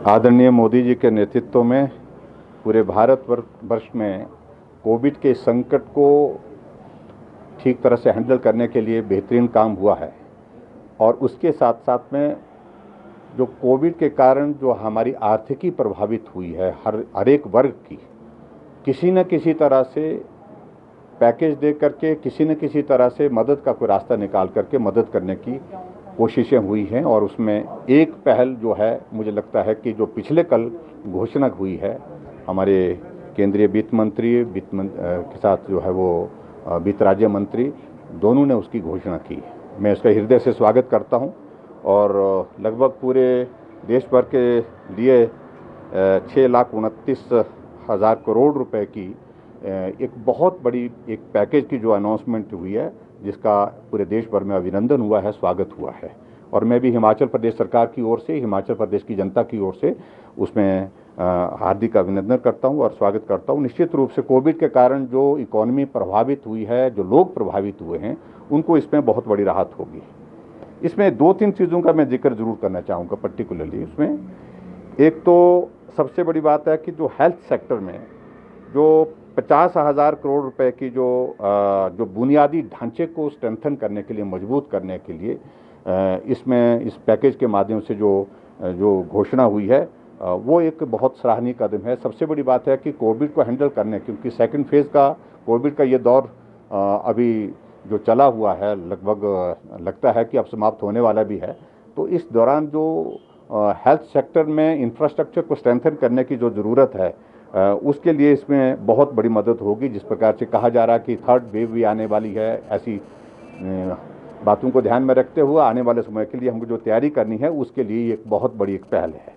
आदरणीय मोदी जी के नेतृत्व में पूरे भारत वर्ष में कोविड के संकट को ठीक तरह से हैंडल करने के लिए बेहतरीन काम हुआ है। और उसके साथ साथ में जो कोविड के कारण जो हमारी आर्थिकी प्रभावित हुई है, हर एक वर्ग की किसी न किसी तरह से पैकेज दे करके, किसी न किसी तरह से मदद का कोई रास्ता निकाल करके मदद करने की कोशिशें हुई हैं। और उसमें एक पहल जो है, मुझे लगता है कि जो पिछले कल घोषणा हुई है हमारे केंद्रीय वित्त मंत्री के साथ जो है वो वित्त राज्य मंत्री, दोनों ने उसकी घोषणा की। मैं उसका हृदय से स्वागत करता हूं। और लगभग पूरे देश भर के लिए 6,29,000 करोड़ रुपए की एक बहुत बड़ी एक पैकेज की जो अनाउंसमेंट हुई है, जिसका पूरे देश भर में अभिनंदन हुआ है, स्वागत हुआ है। और मैं भी हिमाचल प्रदेश सरकार की ओर से, हिमाचल प्रदेश की जनता की ओर से उसमें हार्दिक अभिनंदन करता हूं और स्वागत करता हूं। निश्चित रूप से कोविड के कारण जो इकोनॉमी प्रभावित हुई है, जो लोग प्रभावित हुए हैं, उनको इसमें बहुत बड़ी राहत होगी। इसमें 2-3 चीज़ों का मैं जिक्र जरूर करना चाहूँगा पर्टिकुलरली। इसमें एक तो सबसे बड़ी बात है कि जो हेल्थ सेक्टर में जो 50,000 करोड़ रुपए की जो बुनियादी ढांचे को स्ट्रेंथन करने के लिए, मजबूत करने के लिए इसमें इस पैकेज के माध्यम से जो घोषणा हुई है, वो एक बहुत सराहनीय कदम है। सबसे बड़ी बात है कि कोविड को हैंडल करने, क्योंकि सेकंड फेज़ का कोविड का ये दौर अभी जो चला हुआ है, लगभग लगता है कि अब समाप्त होने वाला भी है। तो इस दौरान जो हेल्थ सेक्टर में इंफ्रास्ट्रक्चर को स्ट्रेंथन करने की जो ज़रूरत है, उसके लिए इसमें बहुत बड़ी मदद होगी। जिस प्रकार से कहा जा रहा है कि थर्ड वेव भी आने वाली है, ऐसी बातों को ध्यान में रखते हुए आने वाले समय के लिए हमको जो तैयारी करनी है, उसके लिए एक बहुत बड़ी एक पहल है।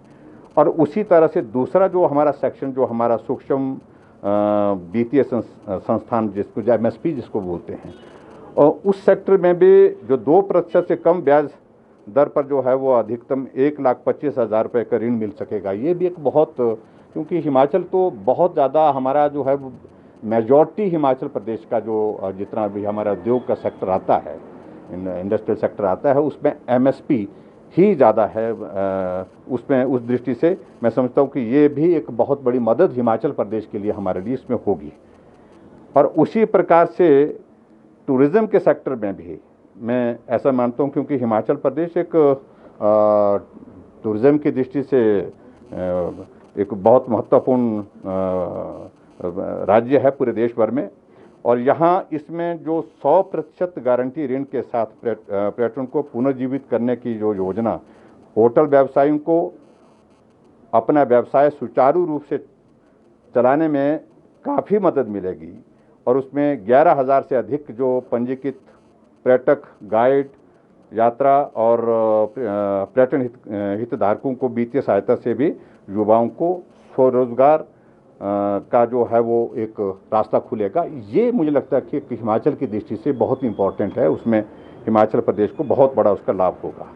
और उसी तरह से दूसरा जो हमारा सेक्शन, जो हमारा सूक्ष्म वित्तीय संस्थान, जिसको MSP जिसको बोलते हैं, और उस सेक्टर में भी जो 2% से कम ब्याज दर पर जो है वो अधिकतम 1,25,000 रुपये का ऋण मिल सकेगा। ये भी एक बहुत, क्योंकि हिमाचल तो बहुत ज़्यादा हमारा जो है मेजॉरिटी हिमाचल प्रदेश का जो जितना भी हमारा उद्योग का सेक्टर आता है, इंडस्ट्रियल सेक्टर आता है, उसमें MSP ही ज़्यादा है। उसमें उस दृष्टि से मैं समझता हूँ कि ये भी एक बहुत बड़ी मदद हिमाचल प्रदेश के लिए, हमारे लिए इसमें होगी। और उसी प्रकार से टूरिज़्म के सेक्टर में भी मैं ऐसा मानता हूँ, क्योंकि हिमाचल प्रदेश एक टूरिज़्म की दृष्टि से एक बहुत महत्वपूर्ण राज्य है पूरे देश भर में। और यहाँ इसमें जो 100% गारंटी ऋण के साथ पर्यटन को पुनर्जीवित करने की जो योजना, होटल व्यवसायियों को अपना व्यवसाय सुचारू रूप से चलाने में काफ़ी मदद मिलेगी। और उसमें 11,000 से अधिक जो पंजीकृत पर्यटक, गाइड, यात्रा और पर्यटन हितधारकों को वित्तीय सहायता से भी युवाओं को स्वरोजगार का जो है वो एक रास्ता खुलेगा। ये मुझे लगता है कि हिमाचल की दृष्टि से बहुत इंपॉर्टेंट है। उसमें हिमाचल प्रदेश को बहुत बड़ा उसका लाभ होगा।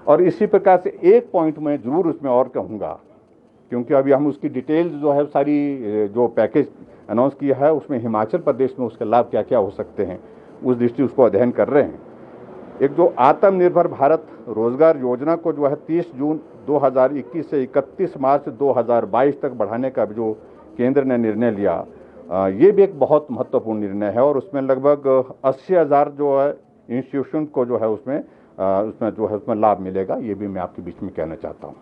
और इसी प्रकार से एक पॉइंट मैं ज़रूर उसमें और कहूँगा, क्योंकि अभी हम उसकी डिटेल्स जो है सारी जो पैकेज अनाउंस किया है, उसमें हिमाचल प्रदेश में उसके लाभ क्या क्या हो सकते हैं, उस दृष्टि उसको अध्ययन कर रहे हैं। एक जो आत्मनिर्भर भारत रोजगार योजना को जो है 30 जून 2021 से 31 मार्च 2022 तक बढ़ाने का जो केंद्र ने निर्णय लिया, ये भी एक बहुत महत्वपूर्ण निर्णय है। और उसमें लगभग 80,000 जो है इंस्टीट्यूशन को जो है उसमें जो है उसमें लाभ मिलेगा। ये भी मैं आपके बीच में कहना चाहता हूँ।